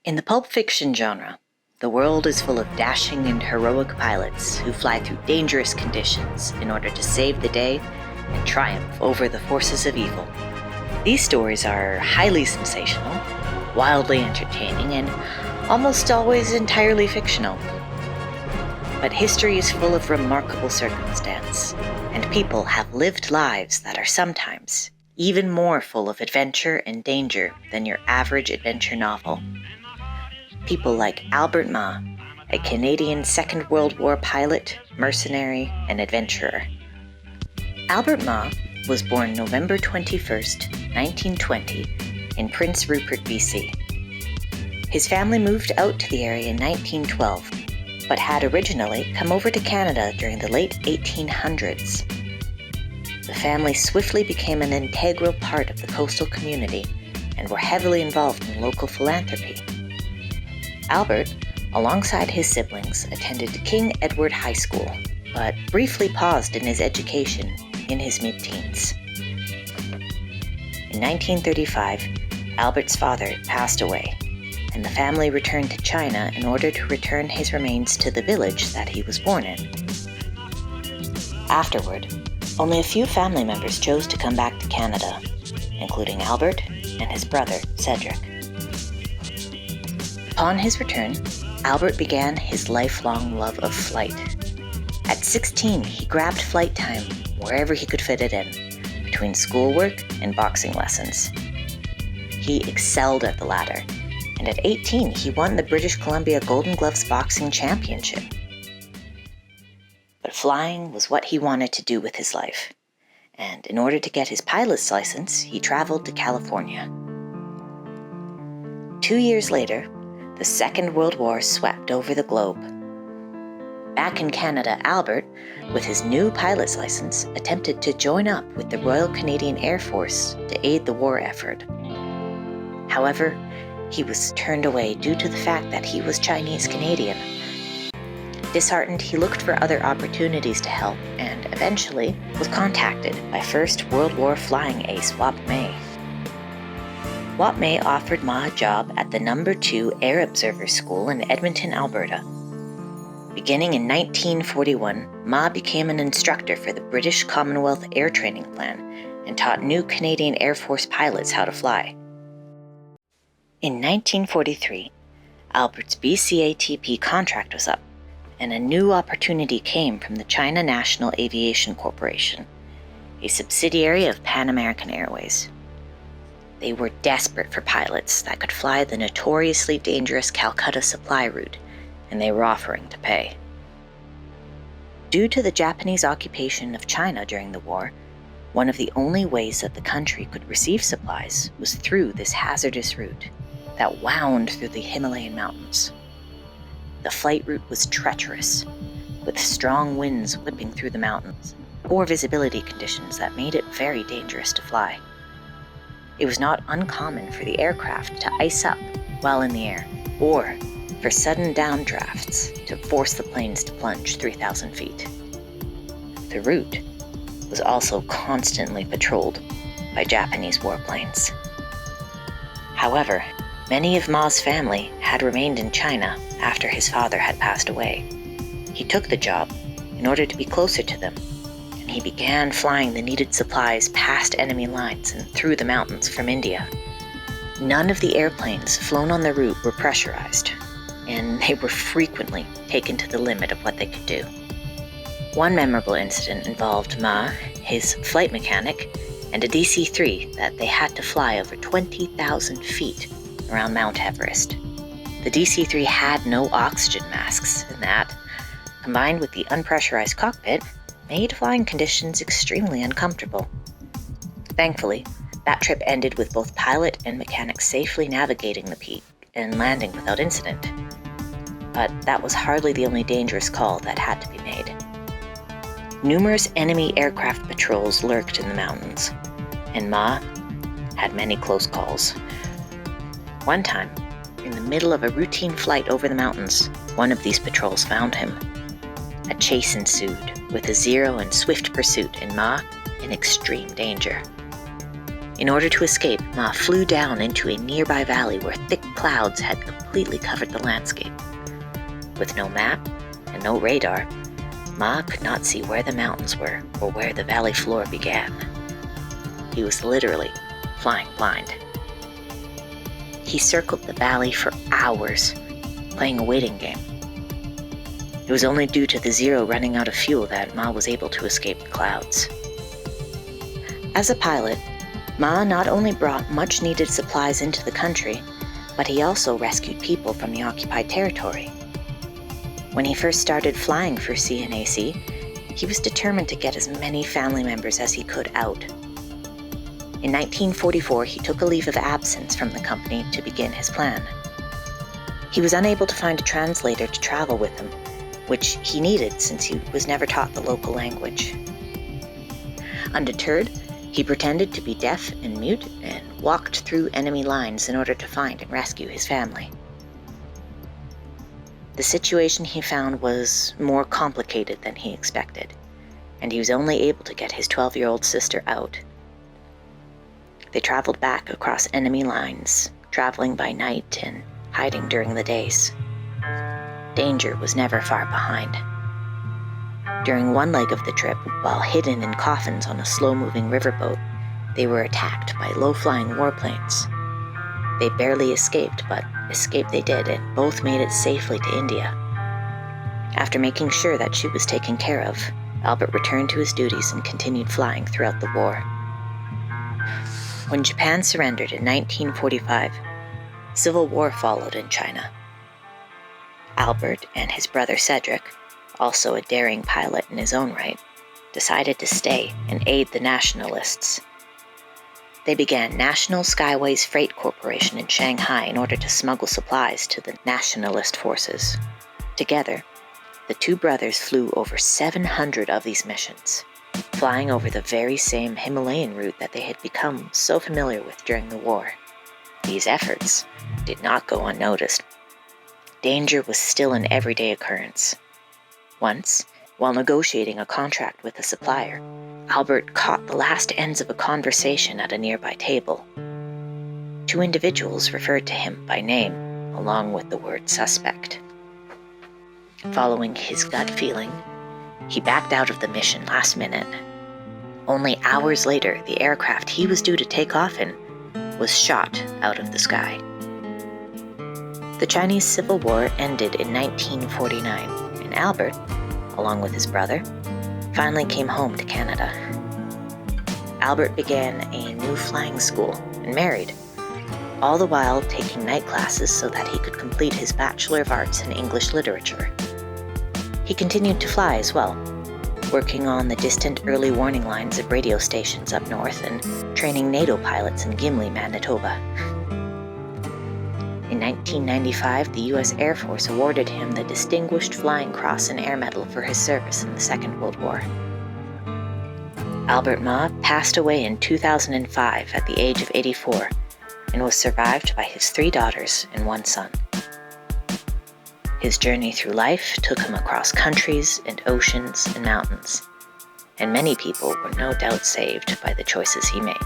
In the pulp fiction genre, the world is full of dashing and heroic pilots who fly through dangerous conditions in order to save the day and triumph over the forces of evil. These stories are highly sensational, wildly entertaining, and almost always entirely fictional. But history is full of remarkable circumstance, and people have lived lives that are sometimes even more full of adventure and danger than your average adventure novel. People like Albert Mah, a Canadian Second World War pilot, mercenary, and adventurer. Albert Mah was born November 21st, 1920, in Prince Rupert, BC. His family moved out to the area in 1912, but had originally come over to Canada during the late 1800s. The family swiftly became an integral part of the coastal community and were heavily involved in local philanthropy. Albert, alongside his siblings, attended King Edward High School, but briefly paused in his education in his mid-teens. In 1935, Albert's father passed away, and the family returned to China in order to return his remains to the village that he was born in. Afterward, only a few family members chose to come back to Canada, including Albert and his brother, Cedric. Upon his return, Albert began his lifelong love of flight. At 16, he grabbed flight time wherever he could fit it in, between schoolwork and boxing lessons. He excelled at the latter, and at 18, he won the British Columbia Golden Gloves Boxing Championship. But flying was what he wanted to do with his life, and in order to get his pilot's license, he traveled to California. 2 years later, the Second World War swept over the globe. Back in Canada, Albert, with his new pilot's license, attempted to join up with the Royal Canadian Air Force to aid the war effort. However, he was turned away due to the fact that he was Chinese-Canadian. Disheartened, he looked for other opportunities to help and eventually was contacted by First World War flying ace Albert Mah. Albert Mah offered Mah a job at the No. 2 Air Observer School in Edmonton, Alberta. Beginning in 1941, Mah became an instructor for the British Commonwealth Air Training Plan and taught new Canadian Air Force pilots how to fly. In 1943, Albert's BCATP contract was up, and a new opportunity came from the China National Aviation Corporation, a subsidiary of Pan American Airways. They were desperate for pilots that could fly the notoriously dangerous Calcutta supply route, and they were offering to pay. Due to the Japanese occupation of China during the war, one of the only ways that the country could receive supplies was through this hazardous route that wound through the Himalayan mountains. The flight route was treacherous, with strong winds whipping through the mountains, poor visibility conditions that made it very dangerous to fly. It was not uncommon for the aircraft to ice up while in the air, or for sudden downdrafts to force the planes to plunge 3,000 feet. The route was also constantly patrolled by Japanese warplanes. However, many of Mah's family had remained in China after his father had passed away. He took the job in order to be closer to them, and he began flying the needed supplies past enemy lines and through the mountains from India. None of the airplanes flown on the route were pressurized, and they were frequently taken to the limit of what they could do. One memorable incident involved Mah, his flight mechanic, and a DC-3 that they had to fly over 20,000 feet around Mount Everest. The DC-3 had no oxygen masks, and that, combined with the unpressurized cockpit, made flying conditions extremely uncomfortable. Thankfully, that trip ended with both pilot and mechanic safely navigating the peak and landing without incident. But that was hardly the only dangerous call that had to be made. Numerous enemy aircraft patrols lurked in the mountains, and Mah had many close calls. One time, in the middle of a routine flight over the mountains, one of these patrols found him. A chase ensued, with a zero and swift pursuit and Mah in extreme danger. In order to escape, Mah flew down into a nearby valley where thick clouds had completely covered the landscape. With no map and no radar, Mah could not see where the mountains were or where the valley floor began. He was literally flying blind. He circled the valley for hours, playing a waiting game. It was only due to the Zero running out of fuel that Mah was able to escape the clouds. As a pilot, Mah not only brought much-needed supplies into the country, but he also rescued people from the occupied territory. When he first started flying for CNAC, he was determined to get as many family members as he could out. In 1944, he took a leave of absence from the company to begin his plan. He was unable to find a translator to travel with him, which he needed since he was never taught the local language. Undeterred, he pretended to be deaf and mute and walked through enemy lines in order to find and rescue his family. The situation he found was more complicated than he expected, and he was only able to get his 12-year-old sister out. They traveled back across enemy lines, traveling by night and hiding during the days. Danger was never far behind. During one leg of the trip, while hidden in coffins on a slow-moving riverboat, they were attacked by low-flying warplanes. They barely escaped, but escape they did, and both made it safely to India. After making sure that she was taken care of, Albert returned to his duties and continued flying throughout the war. When Japan surrendered in 1945, civil war followed in China. Albert and his brother Cedric, also a daring pilot in his own right, decided to stay and aid the nationalists. They began National Skyways Freight Corporation in Shanghai in order to smuggle supplies to the nationalist forces. Together, the two brothers flew over 700 of these missions, flying over the very same Himalayan route that they had become so familiar with during the war. These efforts did not go unnoticed. Danger was still an everyday occurrence. Once, while negotiating a contract with a supplier, Albert caught the last ends of a conversation at a nearby table. Two individuals referred to him by name, along with the word suspect. Following his gut feeling, he backed out of the mission last minute. Only hours later, the aircraft he was due to take off in was shot out of the sky. The Chinese Civil War ended in 1949, and Albert, along with his brother, finally came home to Canada. Albert began a new flying school and married, all the while taking night classes so that he could complete his Bachelor of Arts in English Literature. He continued to fly as well, working on the distant early warning lines of radio stations up north and training NATO pilots in Gimli, Manitoba. In 1995, the U.S. Air Force awarded him the Distinguished Flying Cross and Air Medal for his service in the Second World War. Albert Mah passed away in 2005 at the age of 84 and was survived by his 3 daughters and 1 son. His journey through life took him across countries and oceans and mountains, and many people were no doubt saved by the choices he made.